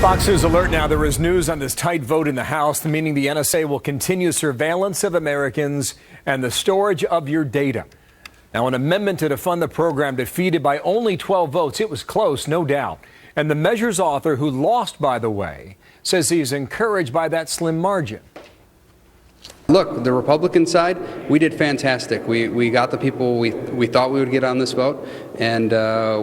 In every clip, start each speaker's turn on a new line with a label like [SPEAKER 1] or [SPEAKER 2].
[SPEAKER 1] Fox News alert now. There is news on this tight vote in the House, meaning the NSA will continue surveillance of Americans and the storage of your data. Now, an amendment to defund the program defeated by only 12 votes. It was close, no doubt. And the measure's author, who lost, by the way, says he's encouraged by that slim margin.
[SPEAKER 2] Look, the Republican side, we did fantastic. We got the people we thought we would get on this vote, and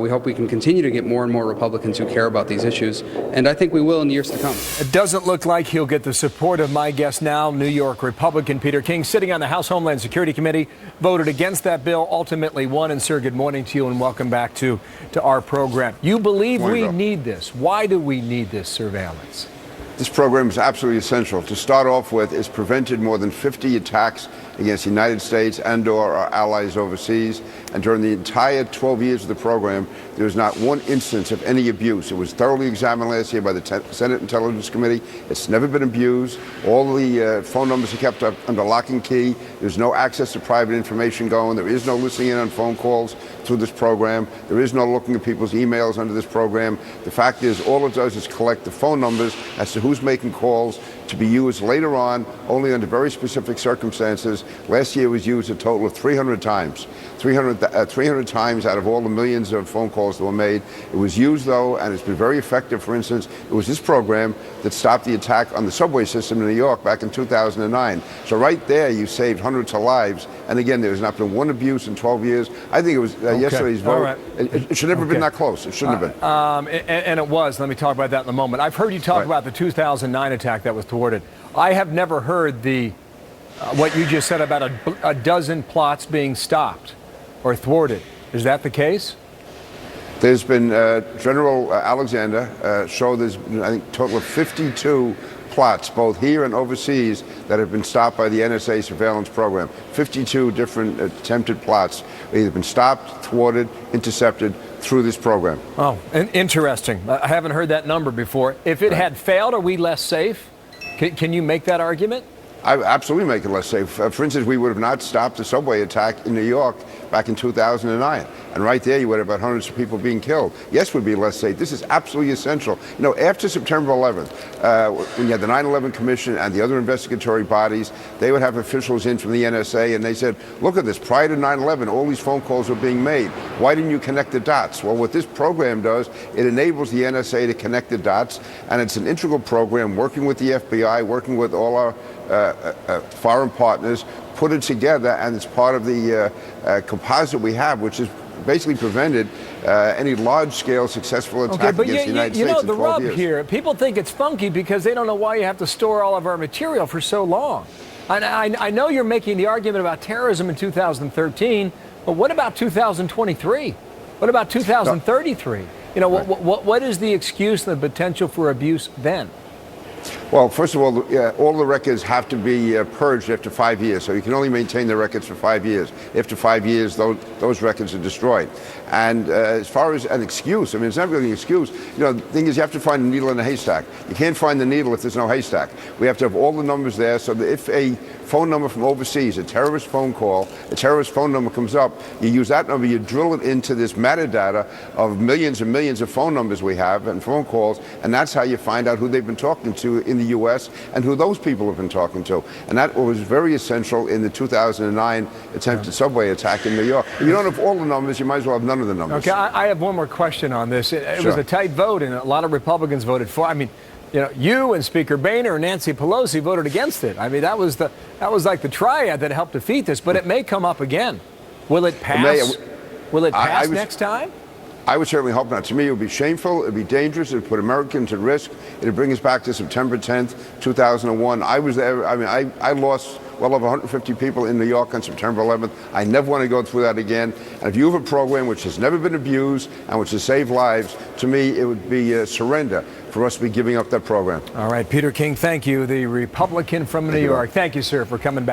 [SPEAKER 2] we hope we can continue to get more and more Republicans who care about these issues, and I think we will in years to come.
[SPEAKER 1] It doesn't look like he'll get the support of my guest now, New York Republican Peter King, sitting on the House Homeland Security Committee, voted against that bill, ultimately won. And sir, good morning to you and welcome back to our program. You believe we need this. Why do we need this surveillance?
[SPEAKER 3] This program is absolutely essential. To start off with, it's prevented more than 50 attacks against the United States and/or our allies overseas. And during the entire 12 years of the program, there was not one instance of any abuse. It was thoroughly examined last year by the Senate Intelligence Committee. It's never been abused. All the phone numbers are kept up under lock and key. There's no access to private information going. There is no listening in on phone calls through this program. There is no looking at people's emails under this program. The fact is, all it does is collect the phone numbers as to who's making calls to be used later on only under very specific circumstances. Last year it was used a total of 300 times. 300 times out of all the millions of phone calls that were made. It was used, though, and it's been very effective. For instance, it was this program that stopped the attack on the subway system in New York back in 2009. So right there, you saved hundreds of lives. And again, there has not been one abuse in 12 years. I think it was yesterday's vote.
[SPEAKER 1] Right.
[SPEAKER 3] It should never have been that close. It shouldn't have been.
[SPEAKER 1] And it was. Let me talk about that in a moment. I've heard you talk about the 2009 attack that was thwarted. I have never heard what you just said about a dozen plots being stopped or thwarted. Is that the case?
[SPEAKER 3] There's been General Alexander showed there's, I think, a total of 52 plots, both here and overseas, that have been stopped by the NSA surveillance program. 52 different attempted plots either been stopped, thwarted, intercepted through this program. Oh,
[SPEAKER 1] interesting. I haven't heard that number before. If it had failed, are we less safe? Can you make that argument?
[SPEAKER 3] I absolutely make it less safe. For instance, we would have not stopped the subway attack in New York back in 2009. And right there, you would have had hundreds of people being killed. Yes, we'd be less safe. This is absolutely essential. You know, after September 11th, when you had the 9/11 Commission and the other investigatory bodies, they would have officials in from the NSA, and they said, look at this. Prior to 9/11, all these phone calls were being made. Why didn't you connect the dots? Well, what this program does, it enables the NSA to connect the dots, and it's an integral program working with the FBI, working with all our foreign partners, put it together, and it's part of the composite we have, which has basically prevented any large-scale successful attack against the United States in 12 years.
[SPEAKER 1] You know, the rub here, people think it's funky because they don't know why you have to store all of our material for so long. I know you're making the argument about terrorism in 2013, but what about 2023? What about 2033? You know, what is the excuse and the potential for abuse then?
[SPEAKER 3] Well, first of all the records have to be purged after 5 years, so you can only maintain the records for 5 years. After 5 years, those records are destroyed. And as far as an excuse, I mean, it's not really an excuse. You know, the thing is, you have to find a needle in a haystack. You can't find the needle if there's no haystack. We have to have all the numbers there so that if a phone number from overseas, a terrorist phone call, a terrorist phone number comes up, you use that number, you drill it into this metadata of millions and millions of phone numbers we have and phone calls, and that's how you find out who they've been talking to in the U.S. and who those people have been talking to. And that was very essential in the 2009 attempted subway attack in New York. If you don't have all the numbers, you might as well have none of the numbers.
[SPEAKER 1] Okay, I have one more question on this. It was a tight vote, and a lot of Republicans voted for. I mean, you know, you and Speaker Boehner and Nancy Pelosi voted against it. I mean, that was like the triad that helped defeat this. But it may come up again. Will it pass? Will it pass next time?
[SPEAKER 3] I would certainly hope not. To me, it would be shameful. It would be dangerous. It would put Americans at risk. It would bring us back to September 10th, 2001. I was there. I mean, I lost well over 150 people in New York on September 11th. I never want to go through that again. And if you have a program which has never been abused and which has saved lives, to me, it would be a surrender for us to be giving up that program.
[SPEAKER 1] All right, Peter King, thank you, the Republican from New York. Thank you, sir, for coming back.